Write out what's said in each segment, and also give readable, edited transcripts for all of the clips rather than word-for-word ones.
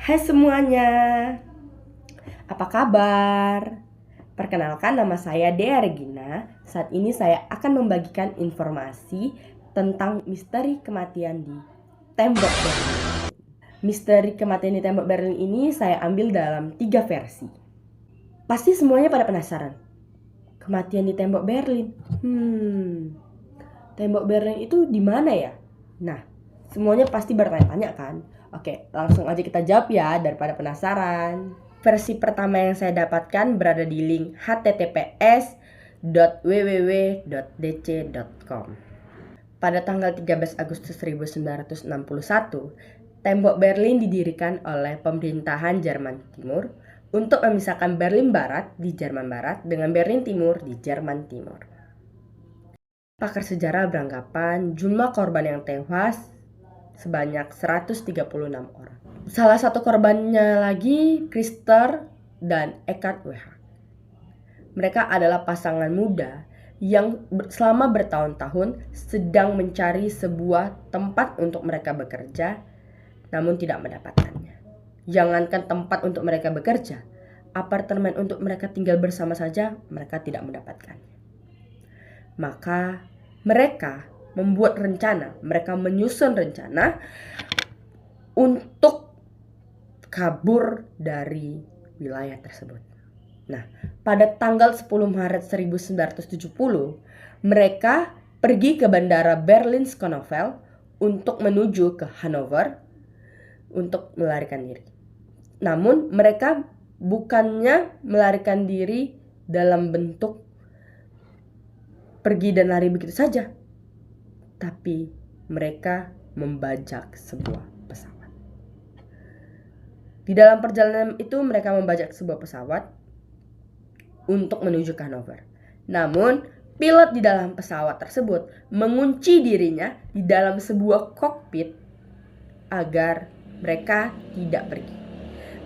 Hai semuanya, apa kabar? Perkenalkan, nama saya Dea Regina. Saat ini saya akan membagikan informasi tentang misteri kematian di Tembok Berlin. Misteri kematian di Tembok Berlin ini saya ambil dalam 3 versi. Pasti semuanya pada penasaran, kematian di Tembok Berlin. Tembok Berlin itu di mana ya? Nah, semuanya pasti bertanya-tanya kan? Oke, langsung aja kita jawab ya daripada penasaran. Versi pertama yang saya dapatkan berada di link https://www.dc.com. Pada tanggal 13 Agustus 1961, Tembok Berlin didirikan oleh pemerintahan Jerman Timur untuk memisahkan Berlin Barat di Jerman Barat dengan Berlin Timur di Jerman Timur. Pakar sejarah beranggapan jumlah korban yang tewas sebanyak 136 orang. Salah satu korbannya lagi Christer dan Eckhard Weha. Mereka adalah pasangan muda yang selama bertahun-tahun sedang mencari sebuah tempat untuk mereka bekerja, namun tidak mendapatkannya. Jangankan tempat untuk mereka bekerja, apartemen untuk mereka tinggal bersama saja mereka tidak mendapatkannya. Maka mereka membuat rencana, mereka menyusun rencana untuk kabur dari wilayah tersebut. Nah, pada tanggal 10 Maret 1970, mereka pergi ke bandara Berlin-Schönefeld untuk menuju ke Hanover untuk melarikan diri. Namun, mereka bukannya melarikan diri dalam bentuk pergi dan lari begitu saja, tapi mereka membajak sebuah pesawat. Di dalam perjalanan itu mereka membajak sebuah pesawat untuk menuju ke Hanover. Namun, pilot di dalam pesawat tersebut mengunci dirinya di dalam sebuah kokpit agar mereka tidak pergi.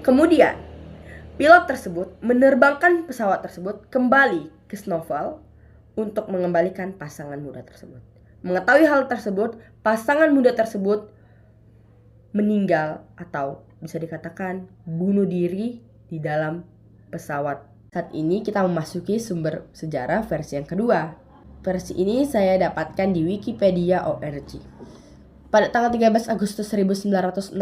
Kemudian, pilot tersebut menerbangkan pesawat tersebut kembali ke Schönefeld untuk mengembalikan pasangan muda tersebut. Mengetahui hal tersebut, pasangan muda tersebut meninggal atau bisa dikatakan bunuh diri di dalam pesawat. Saat ini kita memasuki sumber sejarah versi yang kedua. Versi ini saya dapatkan di wikipedia.org. Pada tanggal 13 Agustus 1961,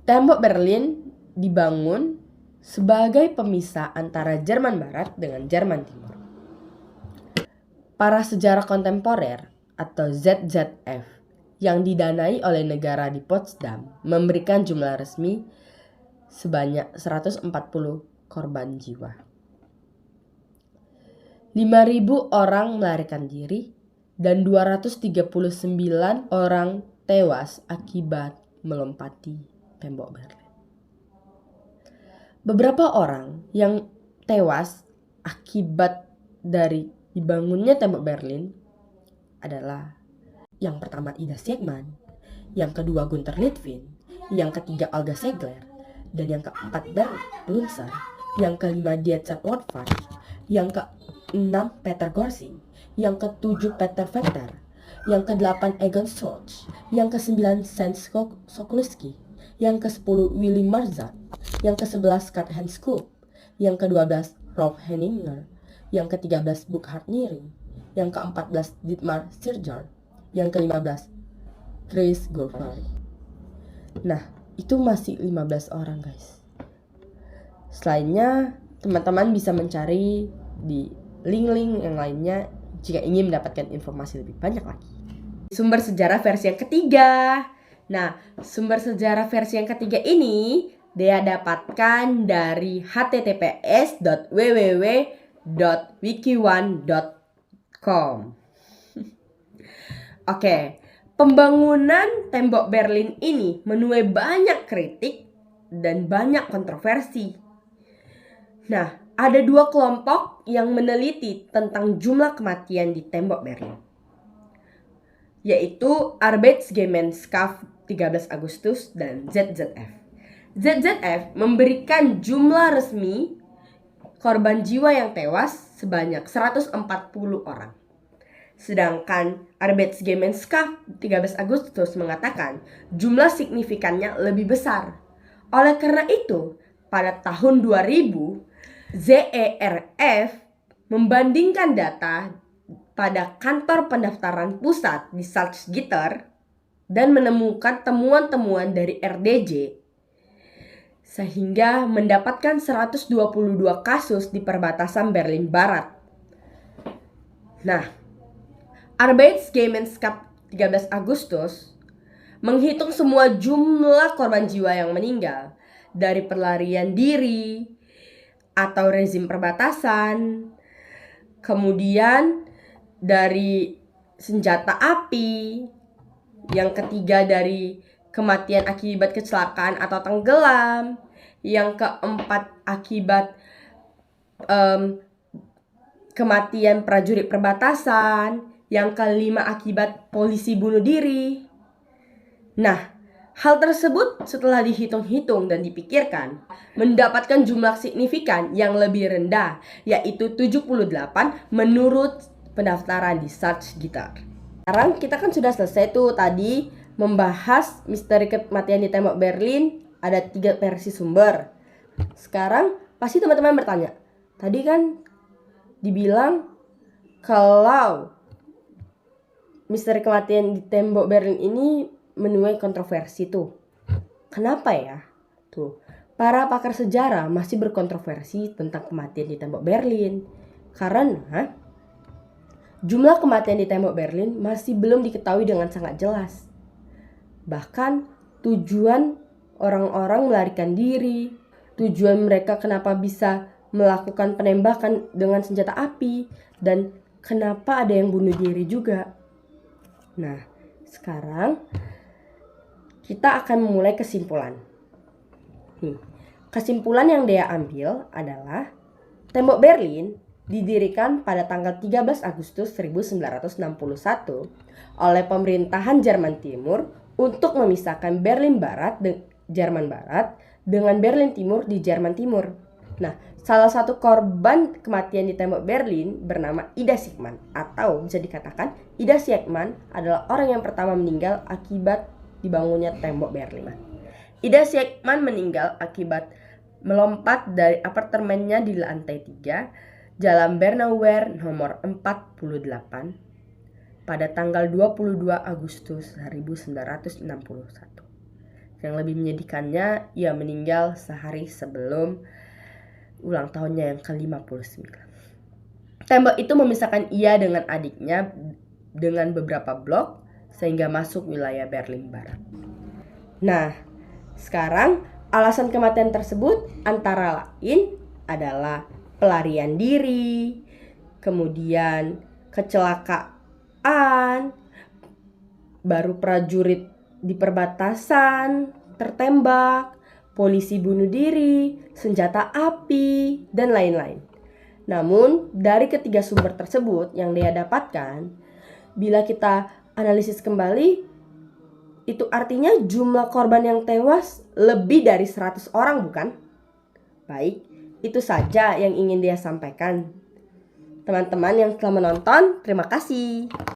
Tembok Berlin dibangun sebagai pemisah antara Jerman Barat dengan Jerman Timur. Para sejarah kontemporer atau ZZF yang didanai oleh negara di Potsdam memberikan jumlah resmi sebanyak 140 korban jiwa. 5.000 orang melarikan diri dan 239 orang tewas akibat melompati tembok Berlin. Beberapa orang yang tewas akibat dari dibangunnya tembok Berlin adalah yang pertama Ida Siegmann, yang kedua Gunther Litvin, yang ketiga Olga Segler, dan yang keempat Bernd Blunzer, yang kelima Dietrich Wolfgang, yang keenam Peter Gorsing, yang ketujuh Peter Vetter, yang kedelapan Egon Scholz, yang kesembilan Hans Sokolowski, yang ke-10 Willy Marzahn, yang ke-11 Karl-Heinz Krupp, yang ke-12 Rolf Henninger, yang ke-13 Burkhard Niering, yang ke-14 Dietmar Sturger, yang ke-15 Chris Goldfari. Nah, itu masih 15 orang guys. Selainnya, teman-teman bisa mencari di link-link yang lainnya jika ingin mendapatkan informasi lebih banyak lagi. Sumber sejarah versi yang ketiga. Nah, sumber sejarah versi yang ketiga ini dia dapatkan dari https://www.wikione.com. Oke, pembangunan tembok Berlin ini menuai banyak kritik dan banyak kontroversi. Nah, ada 2 kelompok yang meneliti tentang jumlah kematian di tembok Berlin, yaitu Arbeitsgemeinschaft 13 Agustus dan ZZF. ZZF memberikan jumlah resmi korban jiwa yang tewas sebanyak 140 orang. Sedangkan Arbeidsgemeinschaft 13 Agustus mengatakan jumlah signifikannya lebih besar. Oleh karena itu, pada tahun 2000, ZERF membandingkan data pada kantor pendaftaran pusat di Salzgitter dan menemukan temuan-temuan dari RDJ sehingga mendapatkan 122 kasus di perbatasan Berlin Barat. Nah, Arbeidsgemeinschaft 13 Agustus menghitung semua jumlah korban jiwa yang meninggal dari pelarian diri atau rezim perbatasan, kemudian dari senjata api, yang ketiga dari kematian akibat kecelakaan atau tenggelam, yang keempat akibat kematian prajurit perbatasan, yang kelima akibat polisi bunuh diri. Nah, hal tersebut setelah dihitung-hitung dan dipikirkan mendapatkan jumlah signifikan yang lebih rendah, yaitu 78 menurut pendaftaran di Salzgitter. Sekarang kita kan sudah selesai tuh tadi membahas misteri kematian di tembok Berlin. Ada 3 versi sumber. Sekarang pasti teman-teman bertanya, tadi kan dibilang kalau misteri kematian di tembok Berlin ini menuai kontroversi tuh. Kenapa ya? Tuh, para pakar sejarah masih berkontroversi tentang kematian di tembok Berlin. Karena jumlah kematian di tembok Berlin masih belum diketahui dengan sangat jelas. Bahkan tujuan orang-orang melarikan diri, tujuan mereka kenapa bisa melakukan penembakan dengan senjata api, dan kenapa ada yang bunuh diri juga. Nah, sekarang kita akan memulai kesimpulan. Kesimpulan yang dia ambil adalah tembok Berlin didirikan pada tanggal 13 Agustus 1961 oleh pemerintahan Jerman Timur untuk memisahkan Berlin Barat Jerman Barat dengan Berlin Timur di Jerman Timur. Nah, salah satu korban kematian di tembok Berlin bernama Ida Siegmann, atau bisa dikatakan Ida Siegmann adalah orang yang pertama meninggal akibat dibangunnya tembok Berlin. Ida Siegmann meninggal akibat melompat dari apartemennya di lantai 3 Jalan Bernauer nomor 48 pada tanggal 22 Agustus 1961. Yang lebih menyedihkannya, ia meninggal sehari sebelum ulang tahunnya yang ke-59. Tembok itu memisahkan ia dengan adiknya dengan beberapa blok sehingga masuk wilayah Berlin Barat. Nah, sekarang alasan kematian tersebut antara lain adalah pelarian diri, kemudian kecelakaan, baru prajurit di perbatasan tertembak, polisi bunuh diri, senjata api, dan lain-lain. Namun, dari ketiga sumber tersebut yang dia dapatkan, bila kita analisis kembali, itu artinya jumlah korban yang tewas lebih dari 100 orang, bukan? Baik, itu saja yang ingin dia sampaikan. Teman-teman yang telah menonton, terima kasih.